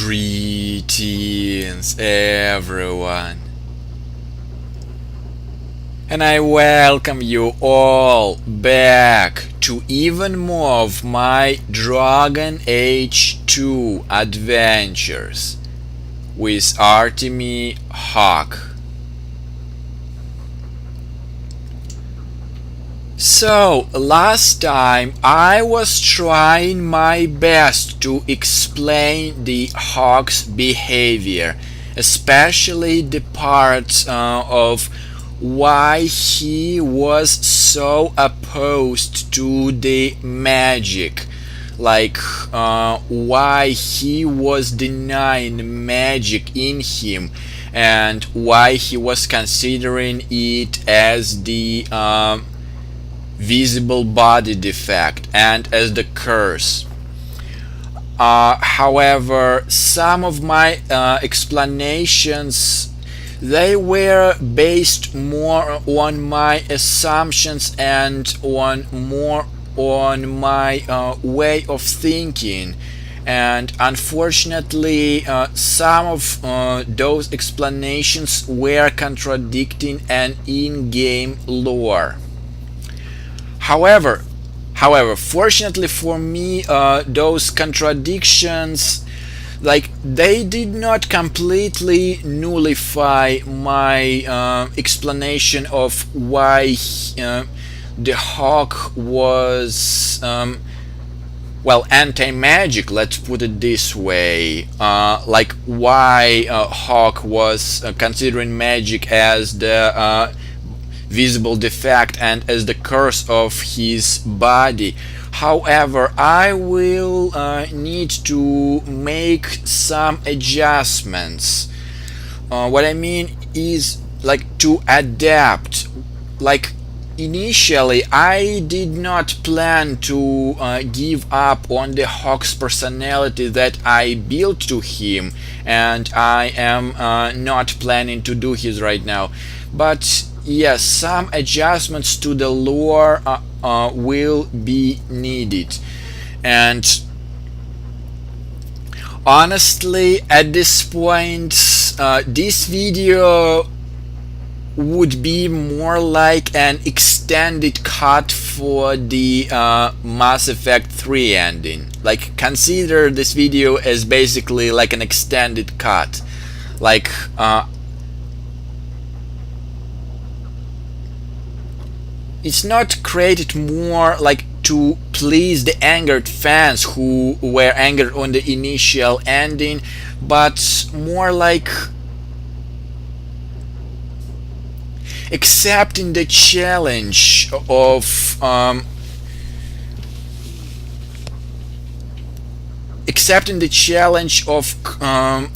Greetings, everyone, and I welcome you all back to even more of my Dragon Age 2 adventures with Artemy Hawke. So, last time I was trying my best to explain the Hawke's behavior, especially the parts of why he was so opposed to the magic, like why he was denying magic in him, and why he was considering it as the visible body defect and as the curse. However, some of my explanations, they were based more on my assumptions and more on my way of thinking, and unfortunately some of those explanations were contradicting an in-game lore. However, fortunately for me, those contradictions, like, they did not completely nullify my explanation of why the Hawke was anti-magic, let's put it this way. Like, why Hawke was considering magic as the visible defect and as the curse of his body. However, I will need to make some adjustments. What I mean is, like, to adapt. Like, initially I did not plan to give up on the Hawke's personality that I built to him, and I am not planning to do his right now. But yes, some adjustments to the lore will be needed. And honestly, at this point, this video would be more like an extended cut for the Mass Effect 3 ending. Like, consider this video as basically like an extended cut. Like, it's not created more like to please the angered fans who were angered on the initial ending, but more like accepting the challenge of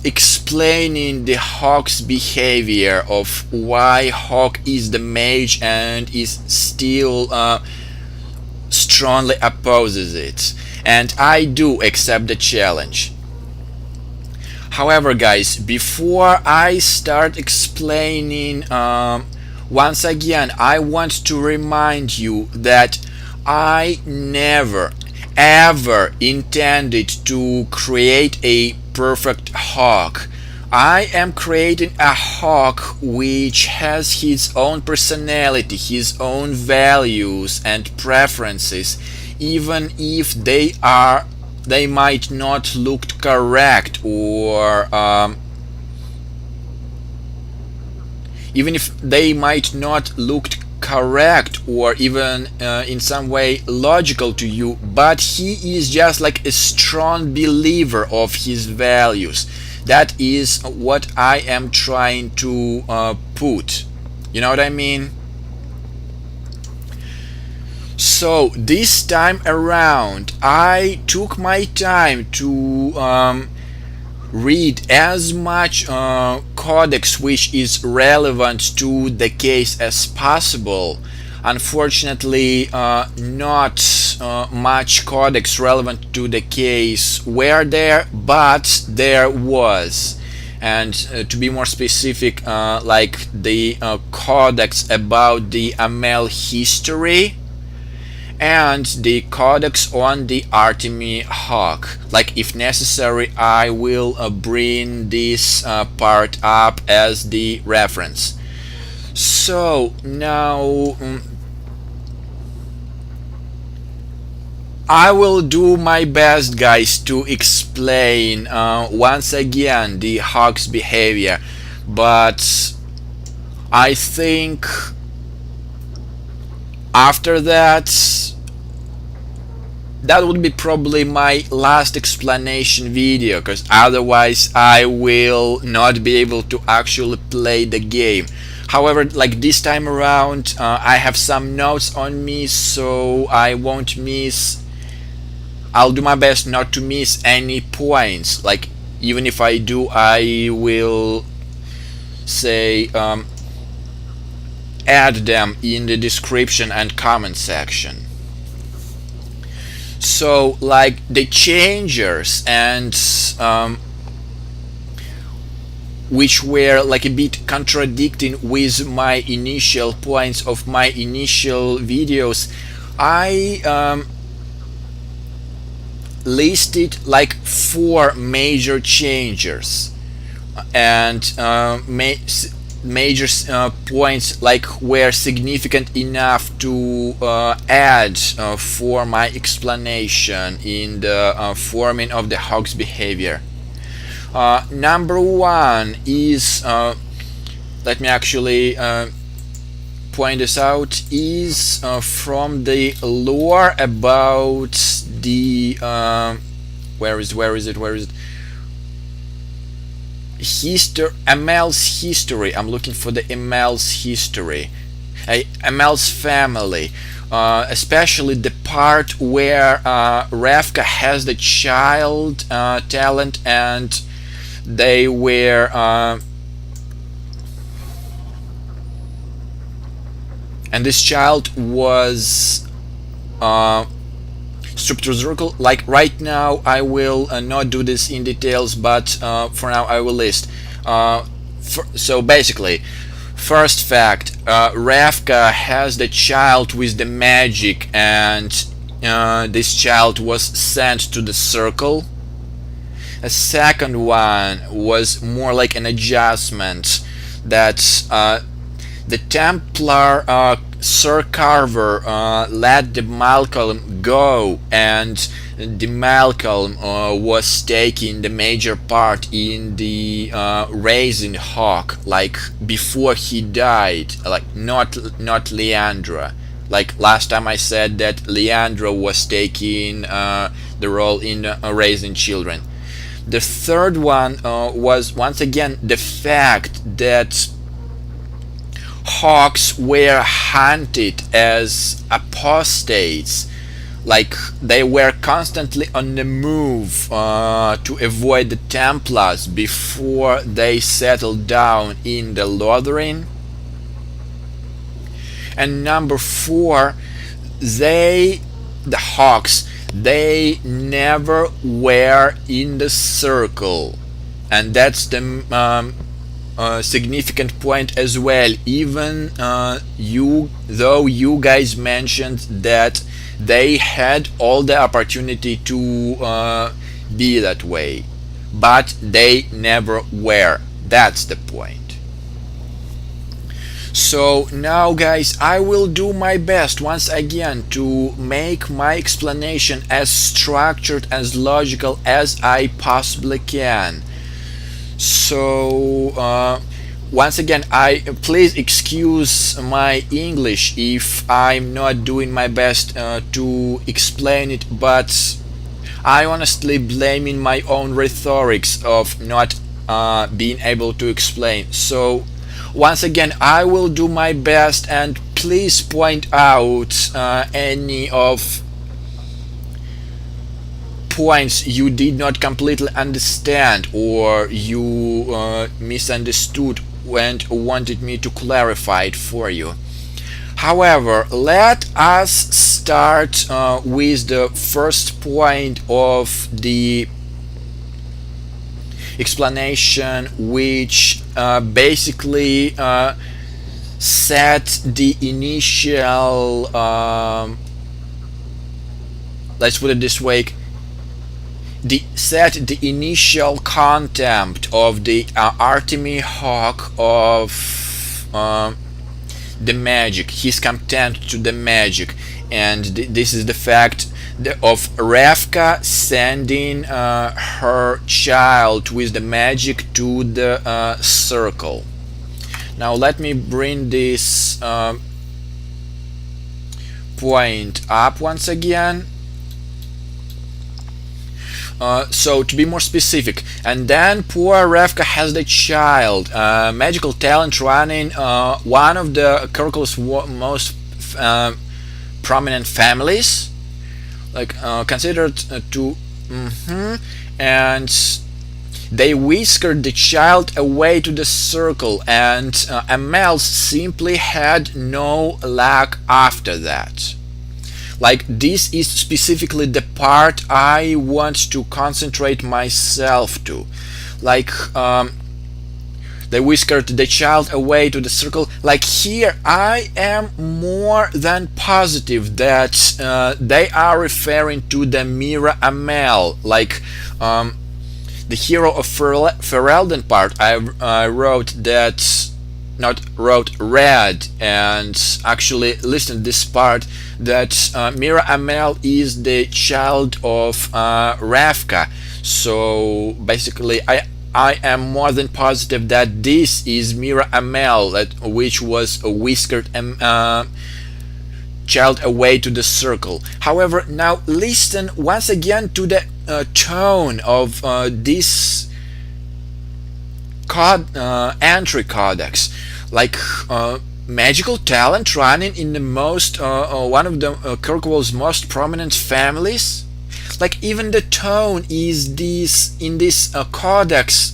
explaining the Hawke's behavior, of why Hawke is the mage and is still strongly opposes it. And I do accept the challenge. However, guys, before I start explaining, once again I want to remind you that I never ever intended to create a perfect Hawke. I am creating a Hawke which has his own personality, his own values and preferences, even if they might not look correct, or even if they might not look correct or even in some way logical to you, but he is just like a strong believer of his values. That is what I am trying to put. You know what I mean? So this time around I took my time to read as much codex which is relevant to the case as possible. Unfortunately, not much codex relevant to the case were there, but there was. And to be more specific, like the codex about the Amel history and the codex on the Artemy Hawke. Like, if necessary, I will bring this part up as the reference. So now I will do my best, guys, to explain once again the Hawke's behavior, but I think after that would be probably my last explanation video, because otherwise I will not be able to actually play the game. However, like this time around, I have some notes on me, so I won't miss. I'll do my best not to miss any points. Like, even if I do, I will say add them in the description and comment section. So, like, the changers and which were like a bit contradicting with my initial points of my initial videos, I listed like 4 major changers and major points like were significant enough to add for my explanation in the forming of the Hawke's behavior. Number 1 is let me actually point this out, is from the lore about the where is it Emel's history. I'm looking for the Emel's history, Emel's family, especially the part where Ravka has the child talent, and they were and this child was stripped to the circle. Like, right now I will not do this in details, but for now I will list. So basically, first fact, Ravka has the child with the magic, and this child was sent to the circle. A second one was more like an adjustment, that the Templar Sir Carver let the Malcolm go, and the Malcolm was taking the major part in the raising Hawke, like before he died, like not Leandra. Like last time I said that Leandra was taking the role in raising children. The third one was once again the fact that Hawks were hunted as apostates, like they were constantly on the move to avoid the Templars before they settled down in the Lotharing. And number 4, the Hawks, they never were in the circle, and that's the significant point as well. Even though you guys mentioned that they had all the opportunity to be that way, but they never were. That's the point. So now, guys, I will do my best once again to make my explanation as structured, as logical as I possibly can. So once again, please excuse my English if I'm not doing my best to explain it, but I honestly blaming my own rhetorics of not being able to explain. So once again, I will do my best, and please point out any of points you did not completely understand, or you misunderstood and wanted me to clarify it for you. However, let us start with the first point of the explanation, which basically set the initial let's put it this way, set the initial contempt of the Artemy Hawke of the magic, his contempt to the magic, and this is the fact of Ravka sending her child with the magic to the circle. Now let me bring this point up once again. So to be more specific, and then poor Ravka has the child, magical talent running one of the Kirkle's most prominent families, like considered to, and they whiskered the child away to the circle, and Amel simply had no luck after that. Like, this is specifically the part I want to concentrate myself to. Like, they whiskered the child away to the circle. Like, here I am more than positive that they are referring to the Mira Amel. Like, the hero of Ferelden part, I wrote that, not wrote, read, and actually listened this part, that Mira Amel is the child of Ravka. So basically I am more than positive that this is Mira Amel, which was a whiskered child away to the circle. However, now listen once again to the tone of this entry codex. Like, magical talent running in the most one of the Kirkwall's most prominent families. Like, even the tone is this in this codex,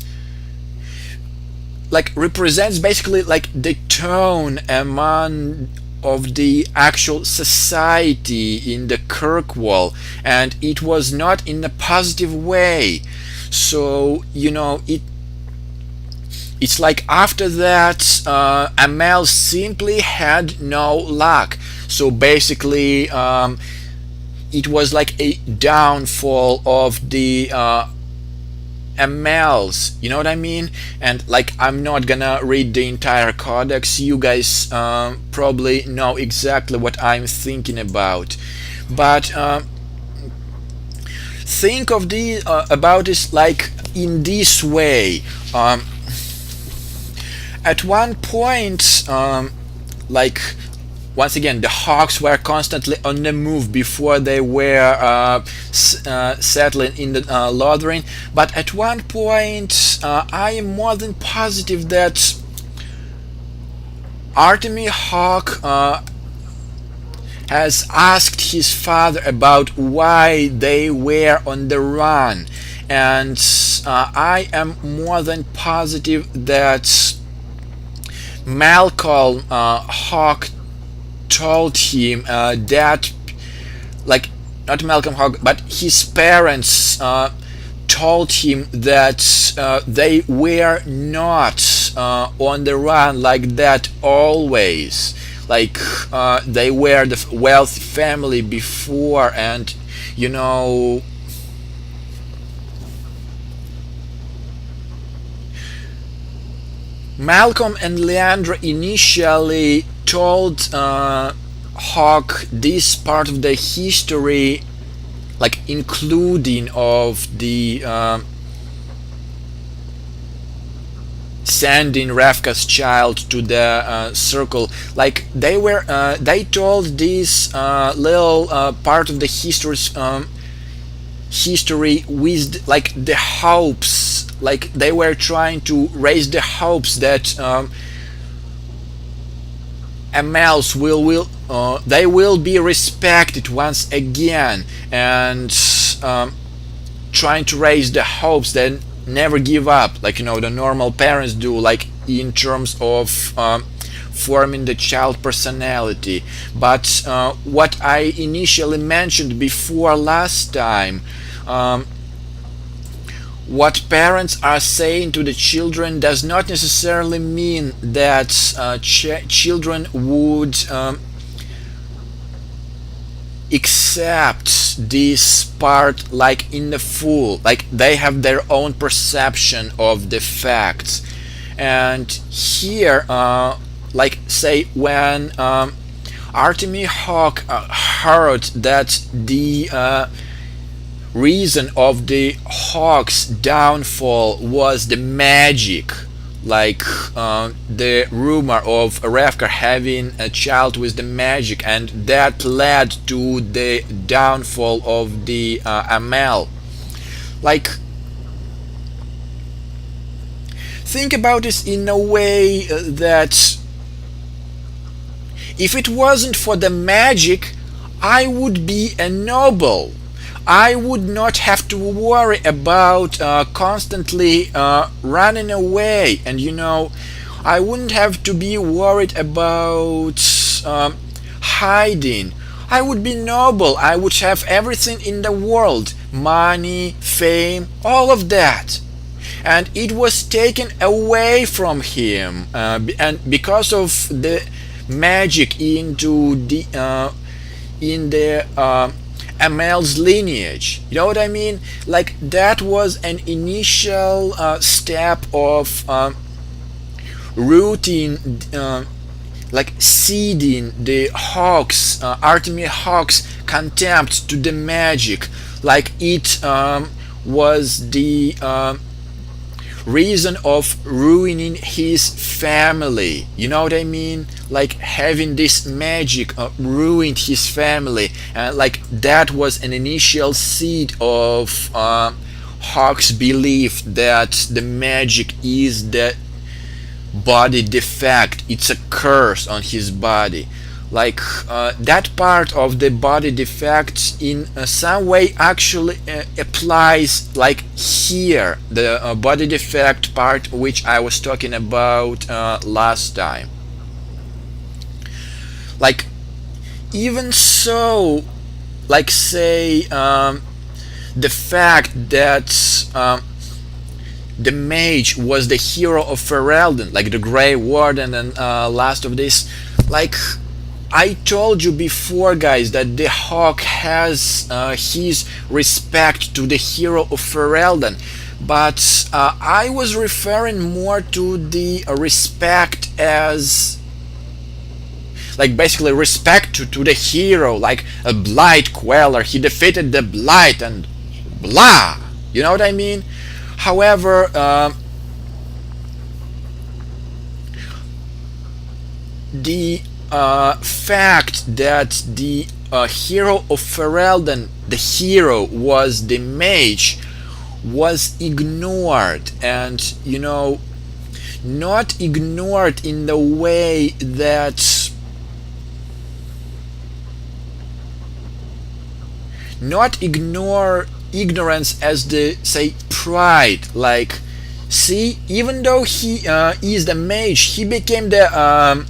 like, represents basically like the tone among of the actual society in the Kirkwall, and it was not in a positive way. So it's like after that Amel simply had no luck. So basically it was like a downfall of the Amels, you know what I mean? And like, I'm not gonna read the entire codex, you guys probably know exactly what I'm thinking about, but think of about this like in this way. At one point, like, once again, the Hawks were constantly on the move before they were settling in the Lothlorien. But at one point, I am more than positive that Artemy Hawke has asked his father about why they were on the run, and I am more than positive that Malcolm Hawke told him that, like, not Malcolm Hawke, but his parents told him that they were not on the run like that always. Like, they were the wealthy family before, and Malcolm and Leandra initially told Hawke this part of the history, like including of the sending Ravka's child to the circle. Like, they told this little part of the history with like the hopes. Like, they were trying to raise the hopes that Amels they will be respected once again, and trying to raise the hopes that never give up, like the normal parents do, like in terms of forming the child personality. But what I initially mentioned before last time, what parents are saying to the children does not necessarily mean that children would accept this part like in the full, like they have their own perception of the facts. And here, like say when Artemy Hawke heard that the reason of the Hawk's downfall was the magic, like the rumor of Revka having a child with the magic, and that led to the downfall of the Amel. Like, think about this in a way that if it wasn't for the magic, I would be a noble. I would not have to worry about constantly running away, and I wouldn't have to be worried about hiding. I would be noble. I would have everything in the world, money, fame, all of that. And it was taken away from him, and because of the magic in the Amel's lineage. You know what I mean? Like that was an initial step of rooting, like seeding the Hawks, Artemy Hawks' contempt to the magic. Like it was the reason of ruining his family. You know what I mean? Like having this magic ruined his family, and like that was an initial seed of Hawke's belief that the magic is the body defect. It's a curse on his body. Like that part of the body defect in some way actually applies like here, the body defect part which I was talking about last time. Like even so, like say the fact that the mage was the hero of Ferelden, like the Grey Warden and last of this, like I told you before, guys, that the Hawke has his respect to the hero of Ferelden, but I was referring more to the respect as, like basically respect to the hero, like a Blight Queller. He defeated the Blight and blah. You know what I mean? However, the fact that the hero of Ferelden, the hero was the mage, was ignored, and not ignored in the way that not ignore ignorance as the say pride, like see, even though he is the mage, he became the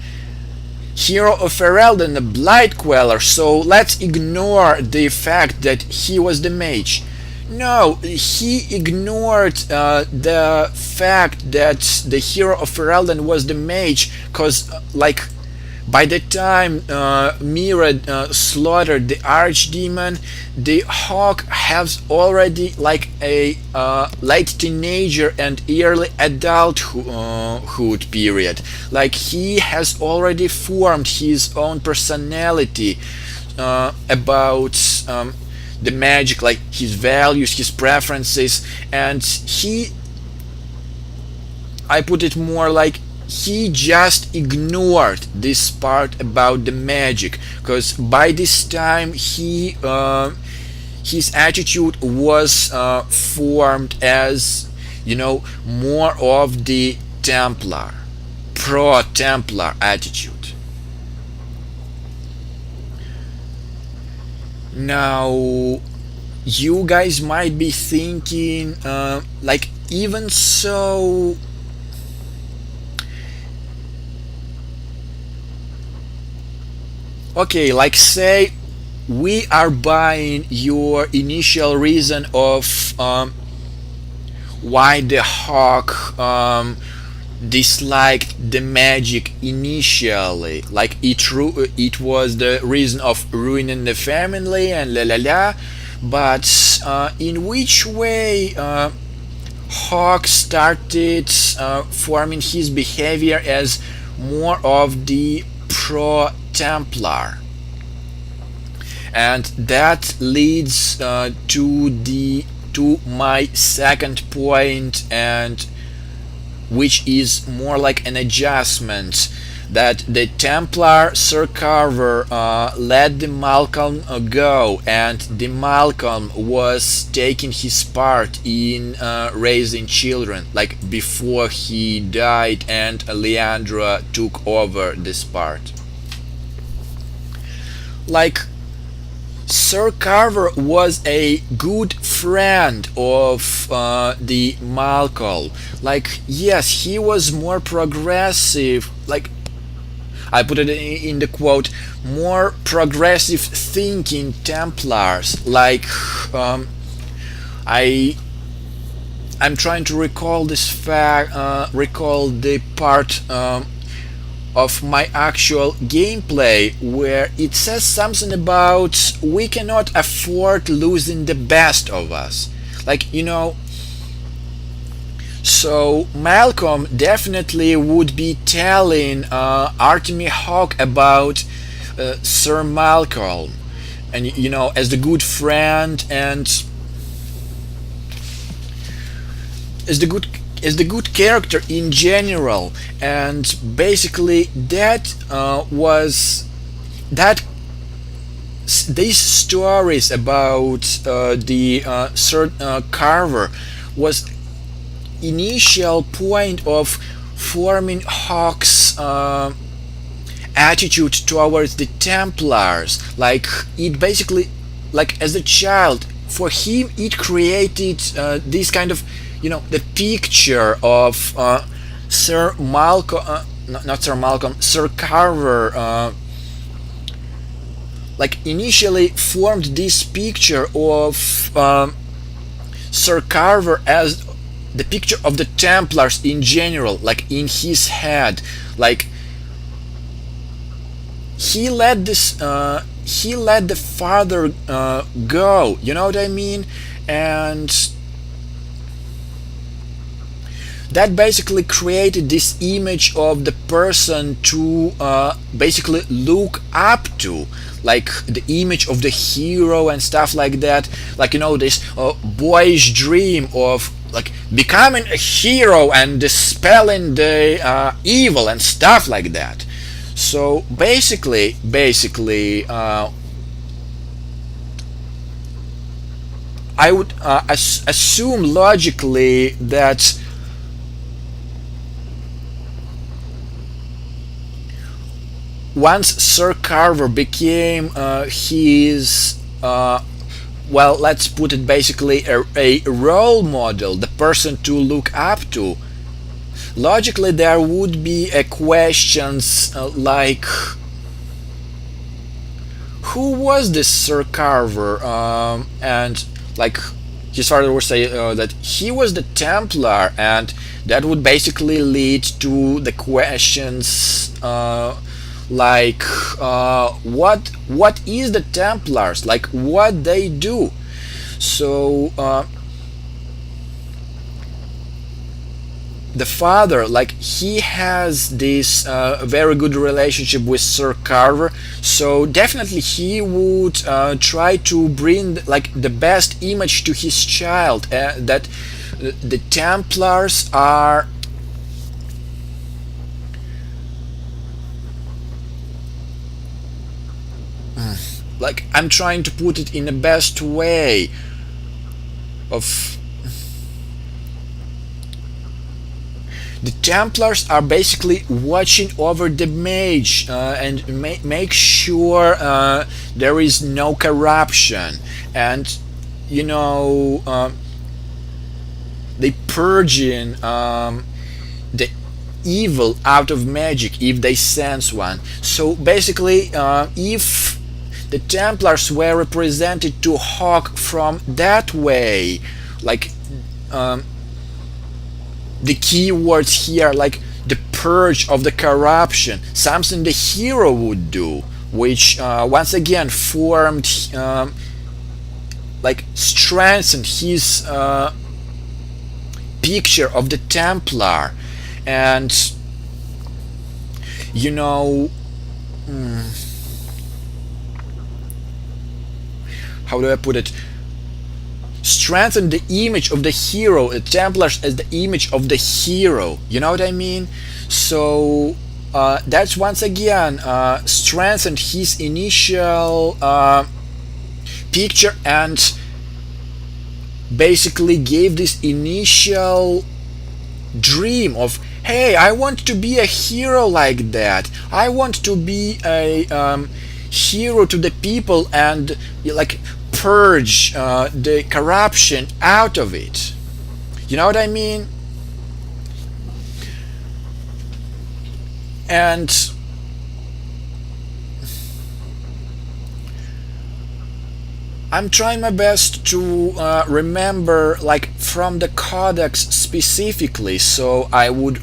hero of Ferelden, the Blight Queller, so let's ignore the fact that he was the mage. No, he ignored the fact that the hero of Ferelden was the mage, because like by the time Mira slaughtered the archdemon, the Hawke has already like a late teenager and early adulthood period. Like he has already formed his own personality about the magic, like his values, his preferences, and I put it more like he just ignored this part about the magic, because by this time his attitude was formed as more of the Templar, pro-Templar attitude. Now you guys might be thinking like even so, okay, like say we are buying your initial reason of why the Hawke disliked the magic initially, like it was the reason of ruining the family and la la la. But in which way Hawke started forming his behavior as more of the pro-Templar, and that leads to my second point, and which is more like an adjustment, that the Templar Sir Carver let the Malcolm go, and the Malcolm was taking his part in raising children, like before he died, and Leandra took over this part. Like, Sir Carver was a good friend of the Malcolm. Like, yes, he was more progressive. Like, I put it in the quote, more progressive thinking Templars. Like, I I'm trying to recall this fact, recall the part of my actual gameplay where it says something about we cannot afford losing the best of us. Like, so Malcolm definitely would be telling Artemy Hawke about Sir Malcolm, and as the good friend and as the good character in general. And basically that was that these stories about the Sir Carver was initial point of forming Hawke's attitude towards the Templars. Like, it basically, like, as a child, for him it created this kind of, the picture of Sir Malcolm, not Sir Malcolm, Sir Carver, like, initially formed this picture of Sir Carver as the picture of the Templars in general, like, in his head. Like, he let the father go, you know what I mean? And that basically created this image of the person to basically look up to, like the image of the hero and stuff like that. Like, this boyish dream of, like, becoming a hero and dispelling the evil and stuff like that. So basically, I would assume logically that once Sir Carver became his, well, let's put it basically a role model, the person to look up to, logically there would be a questions like, who was this Sir Carver? And, like, his father would say that he was the Templar, and that would basically lead to the questions like, what is the Templars, like, what they do. So the father, like, he has this very good relationship with Sir Carver, so definitely he would try to bring, like, the best image to his child, that the Templars are, like, I'm trying to put it in the best way of, the Templars are basically watching over the mage and make sure there is no corruption, and they purging the evil out of magic if they sense one. So basically, if the Templars were represented to Hawke from that way, like, the key words here, like, purge of the corruption, something the hero would do, which once again formed, like strengthened his picture of the Templar. And you know, how do I put it? Strengthen the image of the hero, the Templars as the image of the hero. You know what I mean? So that's once again strengthened his initial picture, and basically gave this initial dream of, hey, I want to be a hero like that. I want to be a hero to the people and like purge the corruption out of it. You know what I mean? And I'm trying my best to remember, like, from the codex specifically, so I would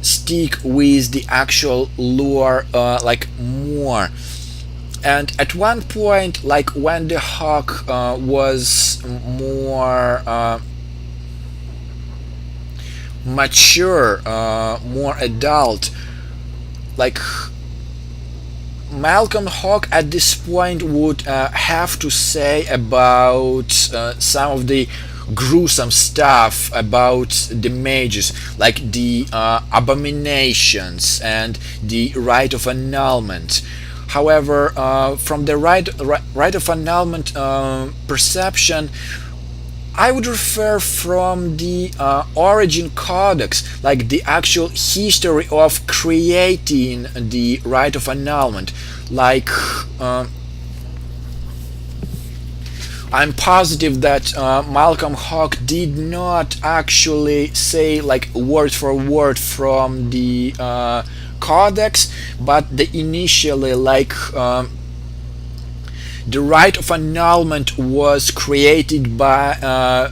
stick with the actual lore like more. And at one point, like when the Hawke was more mature, more adult, like Malcolm Hawke at this point would have to say about some of the gruesome stuff about the mages, like the abominations and the rite of annulment. However, from the rite of annulment perception, I would refer from the origin codex, like the actual history of creating the rite of annulment. Like, I'm positive that Malcolm Hawke did not actually say like word for word from the codex, but the initially like the rite of annulment was created by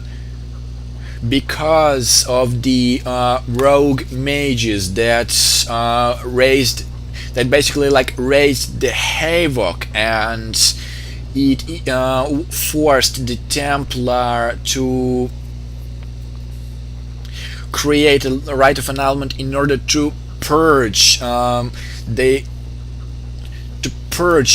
because of the rogue mages that basically like raised the havoc, and it forced the Templar to create a rite of annulment in order to purge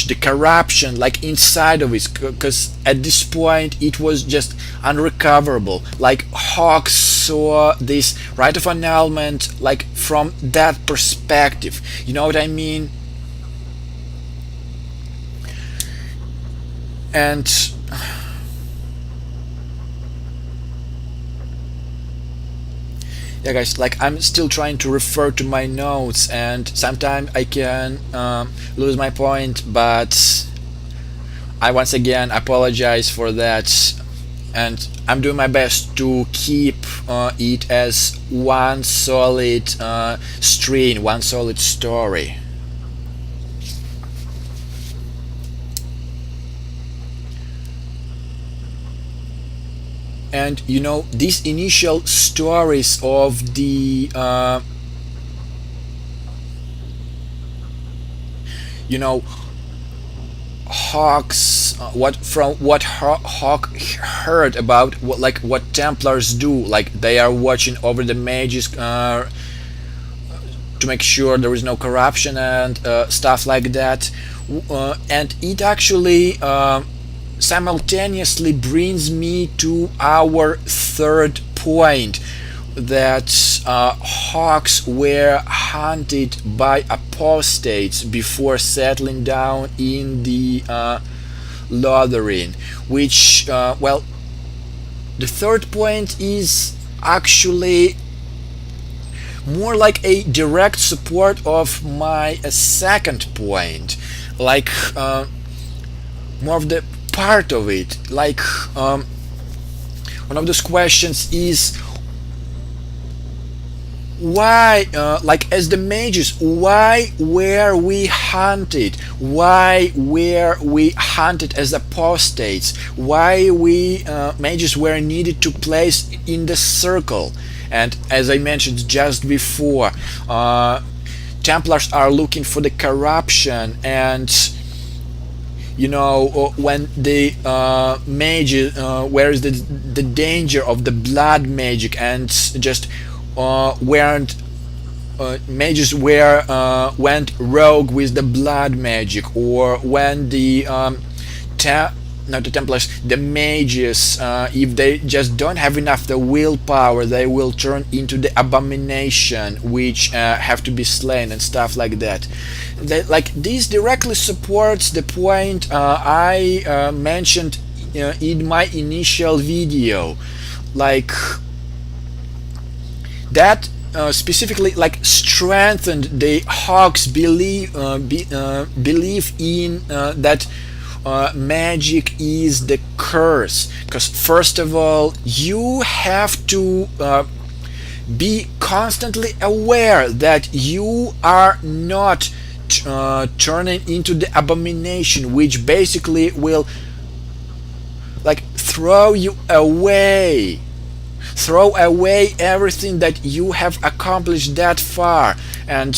the corruption like inside of it, because at this point it was just unrecoverable. Like Hawke saw this rite of annulment like from that perspective. You know what I mean? And yeah, guys, like I'm still trying to refer to my notes, and sometimes I can lose my point, but I once again apologize for that, and I'm doing my best to keep it as one solid string, one solid story. And you know, these initial stories of the you know, Hawke's what Hawke heard about what Templars do, like they are watching over the mages to make sure there is no corruption and stuff like that, and it actually simultaneously brings me to our third point, that Hawks were hunted by apostates before settling down in the Lotharing, which well, the third point is actually more like a direct support of my second point, like more of the part of it. Like one of those questions is why, like as the mages, why were we hunted? Why were we hunted as apostates? Why we mages were needed to place in the circle? And as I mentioned just before, Templars are looking for the corruption, and when the mage, where is the danger of the blood magic, and just weren't mages were went rogue with the blood magic, or when the not the Templars, the mages, if they just don't have enough the willpower, they will turn into the abomination, which have to be slain and stuff like that. This directly supports the point I mentioned in my initial video, like that specifically strengthened the Hawke's belief in that magic is the curse. Because first of all, you have to be constantly aware that you are not turning into the abomination, which basically will throw away everything that you have accomplished that far. And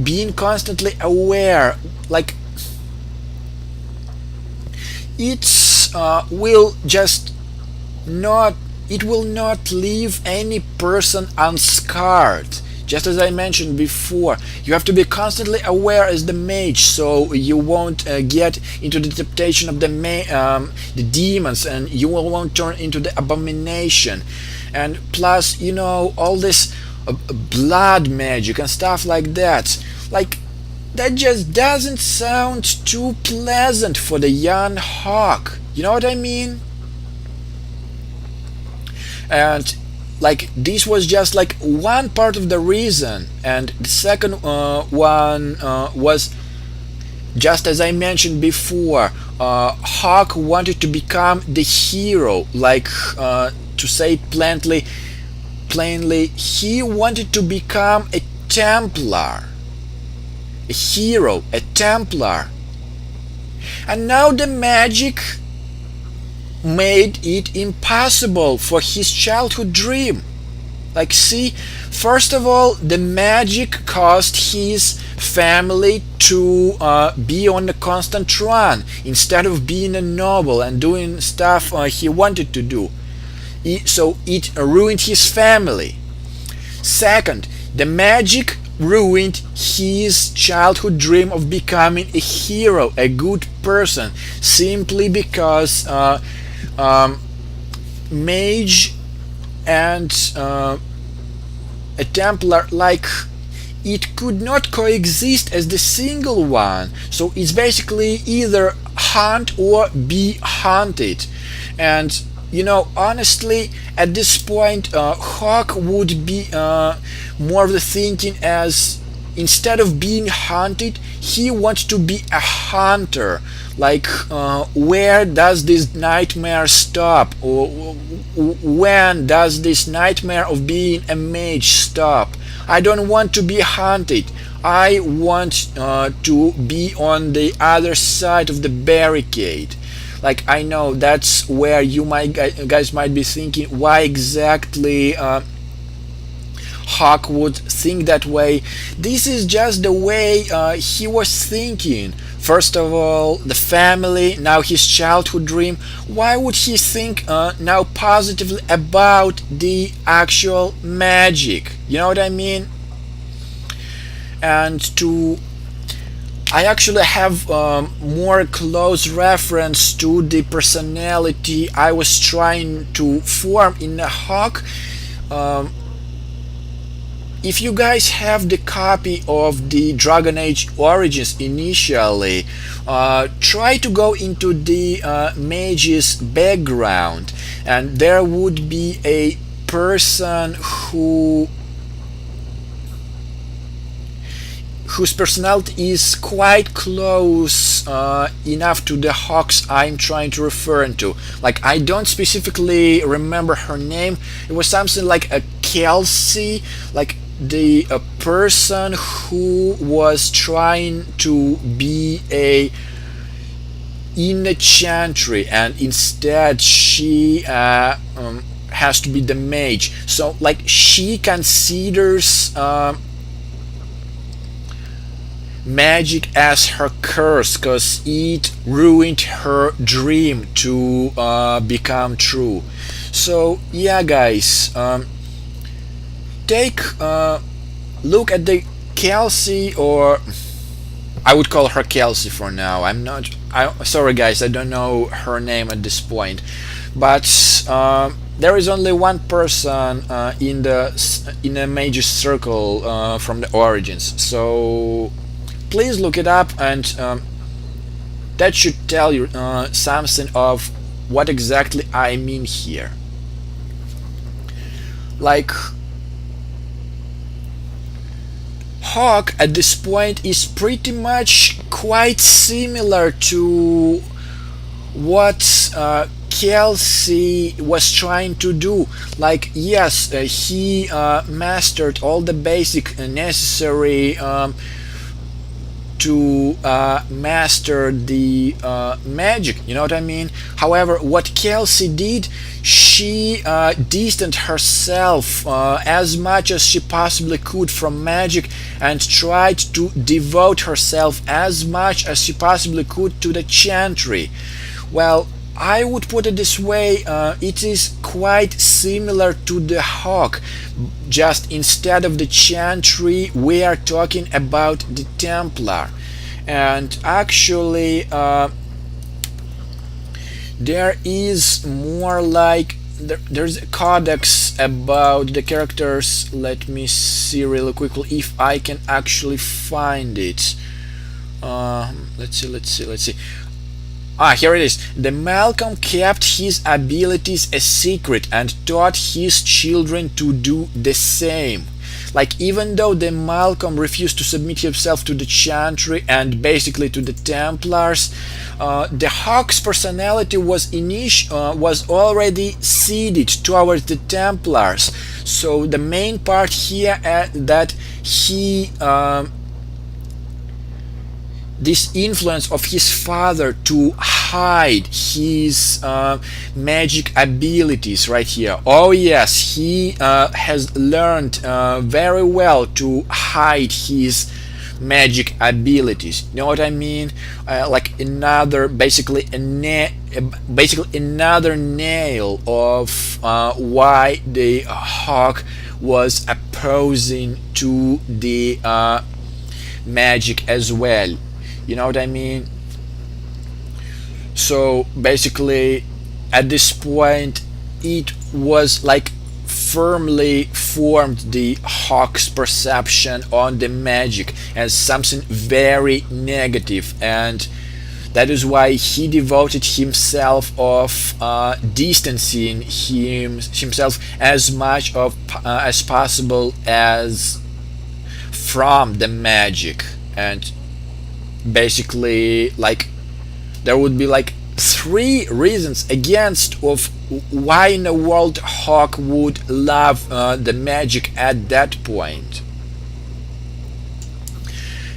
being constantly aware, it will not leave any person unscarred. Just as I mentioned before, you have to be constantly aware as the mage, so you won't get into the temptation of the demons, and you won't turn into the abomination. And plus, all this blood magic and stuff like that, that just doesn't sound too pleasant for the young Hawke. You know what I mean? And this was just one part of the reason, and the second one was, just as I mentioned before, Hawke wanted to become the hero. To say it plainly, he wanted to become a Templar, a hero, a Templar. And now the magic made it impossible for his childhood dream. See, first of all, the magic caused his family to be on a constant run instead of being a noble and doing stuff he wanted to do. So it ruined his family. Second, the magic ruined his childhood dream of becoming a hero, a good person, simply because mage and a Templar, it could not coexist as the single one. So it's basically either hunt or be hunted. And honestly, at this point, Hawke would be more of the thinking as, instead of being hunted, he wants to be a hunter. Where does this nightmare stop? Or when does this nightmare of being a mage stop? I don't want to be hunted. I want to be on the other side of the barricade. I know that's where you guys might be thinking, why exactly Hawke would think that way. This is just the way he was thinking. First of all, the family, now his childhood dream. Why would he think now positively about the actual magic? You know what I mean? And I actually have more close reference to the personality I was trying to form in Hawke. If you guys have the copy of the Dragon Age Origins initially, try to go into the mage's background, and there would be a person whose personality is quite close enough to the Hawke's I'm trying to refer to. I don't specifically remember her name. It was something like a Kelsey, the person who was trying to be in the chantry, and instead she had has to be the mage. So like she considers magic as her curse because it ruined her dream to become true. So yeah, guys, take a look at the Kelsey, or I would call her Kelsey for now. I'm not. Sorry, guys, I don't know her name at this point. But there is only one person in a major circle from the origins. So please look it up, and that should tell you something of what exactly I mean here. Like, Hawke at this point is pretty much quite similar to what Kelsey was trying to do. Like, yes, he mastered all the basic necessary to master the magic, you know what I mean? However, what Kelsey did, she distanced herself as much as she possibly could from magic and tried to devote herself as much as she possibly could to the chantry. Well, I would put it this way, it is quite similar to the Hawke, just instead of the chantry we are talking about the Templar. And actually there is more like there's a codex about the characters. Let me see really quickly if I can actually find it. Let's see. Ah, here it is. The Malcolm kept his abilities a secret and taught his children to do the same. Like, even though the Malcolm refused to submit himself to the Chantry and basically to the Templars, the Hawke's personality was already ceded towards the Templars. So the main part here that he this influence of his father to hide his magic abilities right here. Oh yes, he has learned very well to hide his magic abilities. You know what I mean? Like another, basically another nail of why the Hawke was opposing to the magic as well. You know what I mean? So basically at this point it was like firmly formed the Hawke's perception on the magic as something very negative, and that is why he devoted himself of distancing himself as much of as possible as from the magic. And basically, like, there would be like 3 reasons against of why in the world Hawke would love the magic at that point.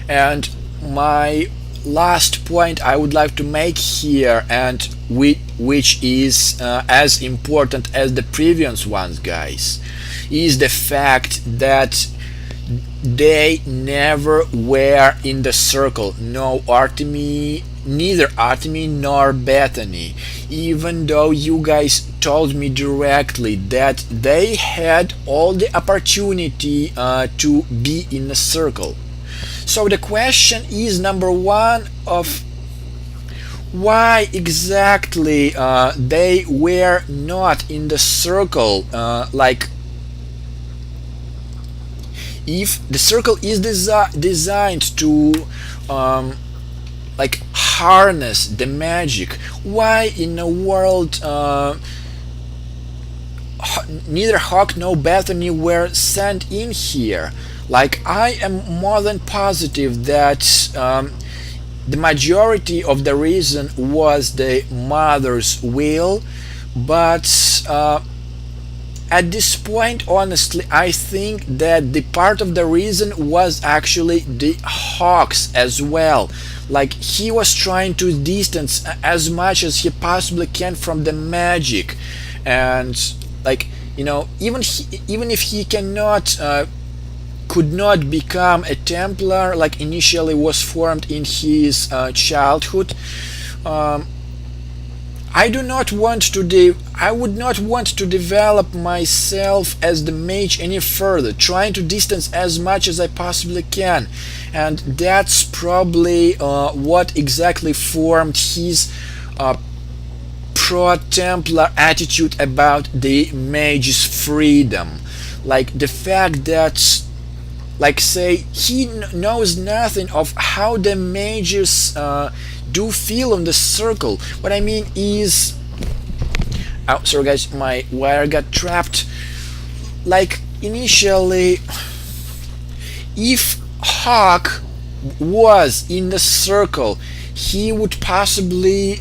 And my last point I would like to make here, and which is as important as the previous ones, guys, is the fact that they never were in the circle. No Artemy, neither Artemy nor Bethany, even though you guys told me directly that they had all the opportunity to be in the circle. So the question is, number one, of why exactly they were not in the circle. Like, if the circle is designed to like harness the magic, why in the world neither Hawke nor Bethany were sent in here? Like, I am more than positive that the majority of the reason was the mother's will, but at this point, honestly, I think that the part of the reason was actually the Hawke's as well. Like, he was trying to distance as much as he possibly can from the magic, and like, even if he cannot could not become a Templar like initially was formed in his childhood. um, I would not want to develop myself as the mage any further, trying to distance as much as I possibly can. And that's probably what exactly formed his pro-Templar attitude about the mage's freedom. Like the fact that, like, say, he knows nothing of how the mages do feel in the circle. What I mean is, oh, sorry guys, my wire got trapped. Like, initially, if Hawke was in the circle, he would possibly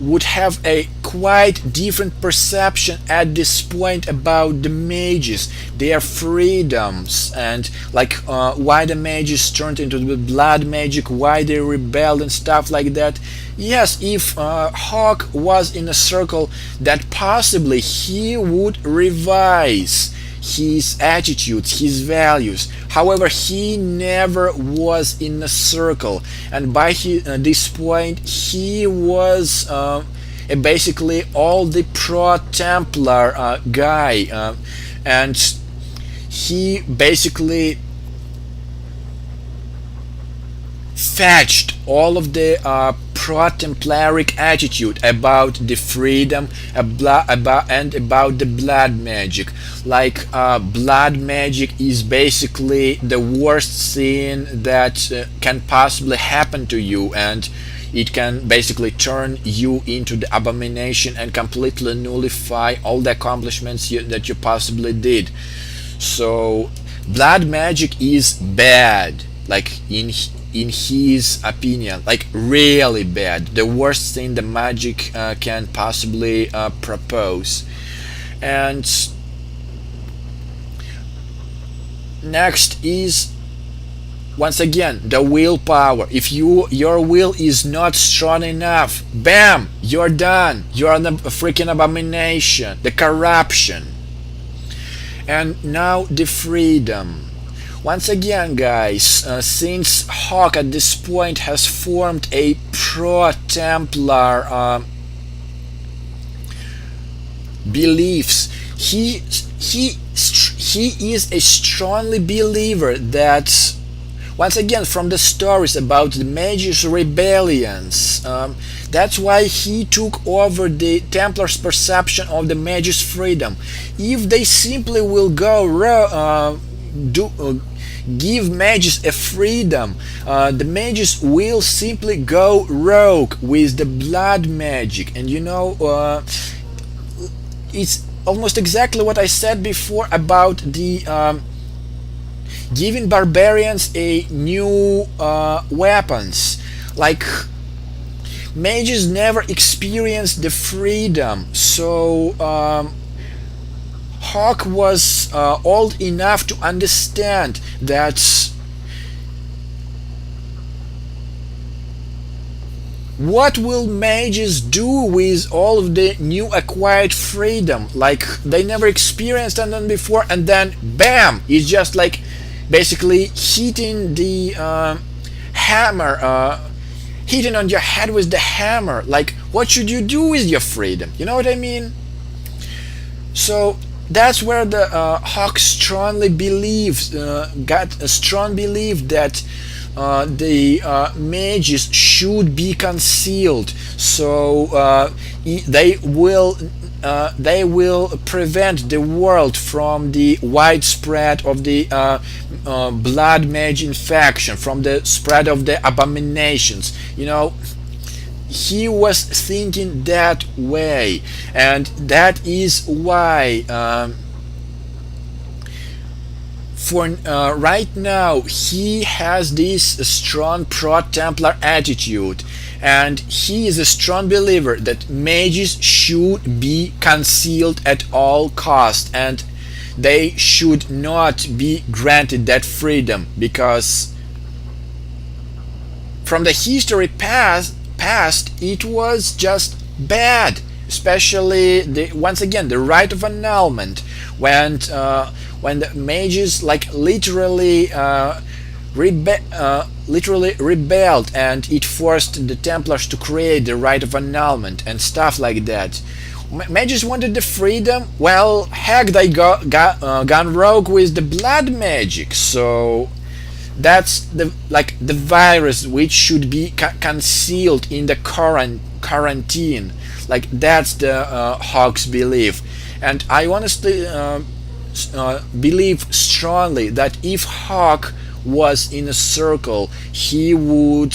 would have a quite different perception at this point about the mages, their freedoms, and like why the mages turned into the blood magic, why they rebelled and stuff like that. Yes, if Hawke was in a circle, that possibly he would revise his attitudes, his values. However, he never was in a circle, and by this point he was basically all the pro-Templar guy, and he basically fetched all of the pro-Templaric attitude about the freedom, and about the blood magic. Like, blood magic is basically the worst thing that can possibly happen to you, and it can basically turn you into the abomination and completely nullify all the accomplishments that you possibly did. So blood magic is bad, like in his opinion, like really bad, the worst thing the magic can possibly propose. And next is, once again, the willpower. If your will is not strong enough, bam, you're done, you're a freaking abomination. The corruption. And now the freedom. Once again, guys, since Hawke at this point has formed a pro-Templar beliefs, he is a strongly believer that, once again, from the stories about the mages' rebellions, that's why he took over the Templars' perception of the mages' freedom. If they simply will go give mages a freedom, the mages will simply go rogue with the blood magic. And it's almost exactly what I said before about the giving barbarians a new weapons. Like, mages never experienced the freedom, so Hawke was old enough to understand that what will mages do with all of the new acquired freedom? Like, they never experienced them before, and then bam, it's just like basically hitting the hammer, hitting on your head with the hammer. Like, what should you do with your freedom? You know what I mean? So that's where the Hawke strongly believes, got a strong belief that the mages should be concealed, so they will prevent the world from the widespread of the blood mage infection, from the spread of the abominations. He was thinking that way, and that is why for right now he has this strong pro-Templar attitude, and he is a strong believer that mages should be concealed at all costs, and they should not be granted that freedom, because from the history past, it was just bad. especially once again the right of annulment, when the mages like literally rebelled, and it forced the Templars to create the right of annulment and stuff like that. Mages wanted the freedom. Well, heck, they gone rogue with the blood magic. So that's the virus which should be concealed in the quarantine. Like that's the Hawke's belief, and I honestly believe strongly that if Hawke was in a circle, he would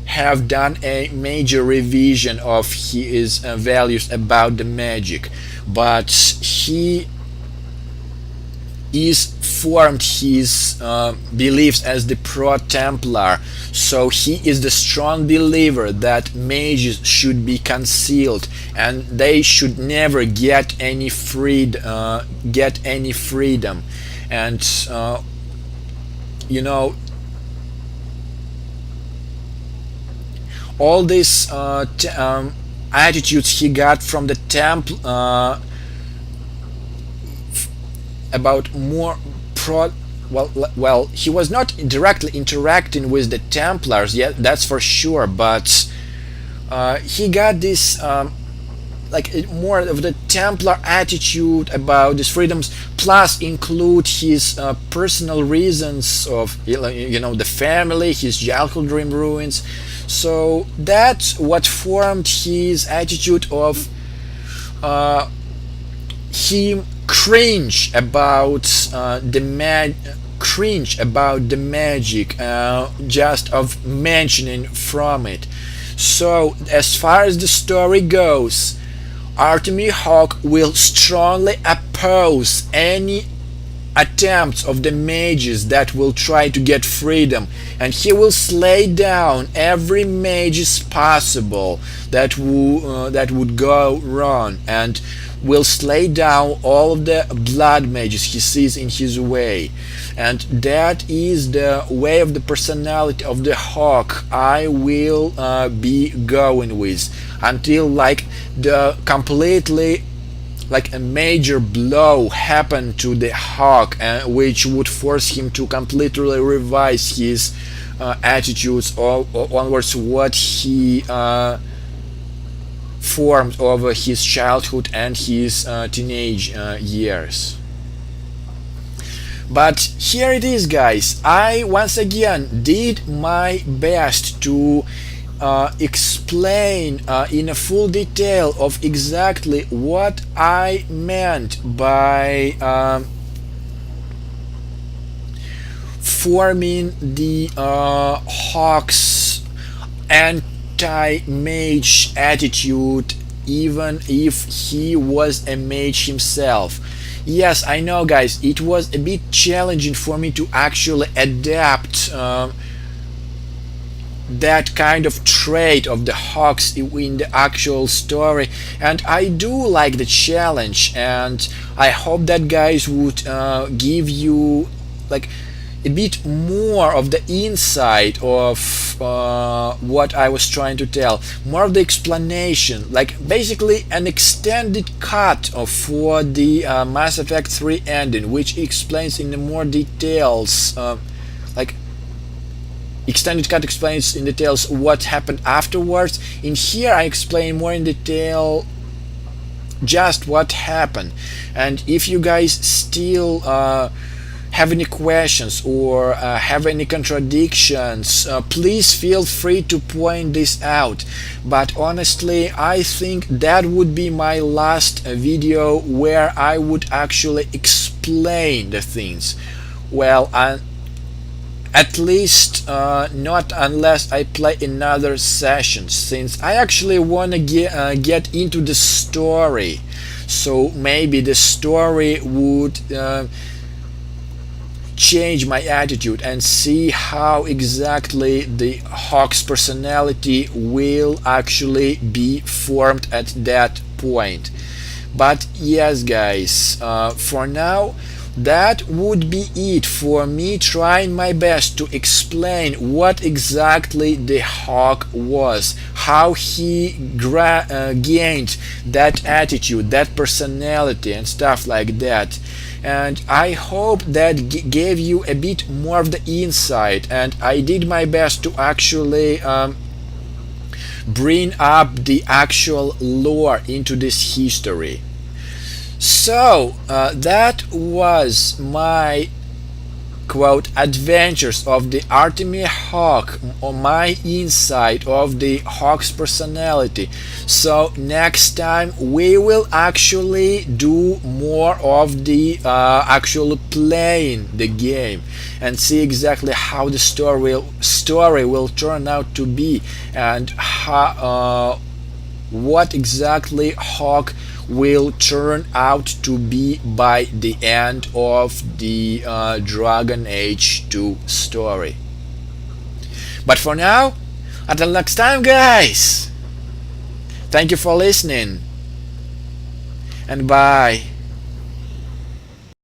have done a major revision of his values about the magic, but he is formed his beliefs as the pro-Templar, so he is the strong believer that mages should be concealed and they should never get any freedom. And you know, all these attitudes he got from the about more pro. Well, he was not directly interacting with the Templars yet, that's for sure, but he got this more of the Templar attitude about these freedoms, plus include his personal reasons of the family, his childhood dream ruins. So that's what formed his attitude of him cringe about the magic, just of mentioning from it. So as far as the story goes, Artemy Hawke will strongly oppose any attempts of the mages that will try to get freedom, and he will slay down every mages possible that would go wrong, and will slay down all of the blood mages he sees in his way. And that is the way of the personality of the Hawke I will be going with, until the completely a major blow happened to the Hawke, which would force him to completely revise his attitudes onwards what he formed over his childhood and his teenage years. But here it is, guys. I once again did my best to explain in a full detail of exactly what I meant by forming the Hawke's anti-mage attitude, even if he was a mage himself. Yes, I know, guys, it was a bit challenging for me to actually adapt that kind of trait of the Hawks in the actual story, and I do like the challenge, and I hope that guys would give you a bit more of the insight of what I was trying to tell, more of the explanation, basically an extended cut for the Mass Effect 3 ending, which explains in more details, extended cut explains in details what happened afterwards. In here I explain more in detail just what happened, and if you guys still have any questions or have any contradictions, please feel free to point this out. But honestly, I think that would be my last video where I would actually explain the things. Well, at least not unless I play another session, since I actually want to get into the story. So maybe the story would change my attitude and see how exactly the Hawke's personality will actually be formed at that point. But yes, guys, for now that would be it for me trying my best to explain what exactly the Hawke was, how he gained that attitude, that personality, and stuff like that. And I hope that gave you a bit more of the insight, and I did my best to actually bring up the actual lore into this history. So that was my quote adventures of the Artemis Hawke, or my insight of the Hawke's personality. So next time we will actually do more of the actually playing the game and see exactly how the story will turn out to be, and how what exactly Hawke will turn out to be by the end of the Dragon Age 2 story. But for now, until next time, guys, thank you for listening, and bye.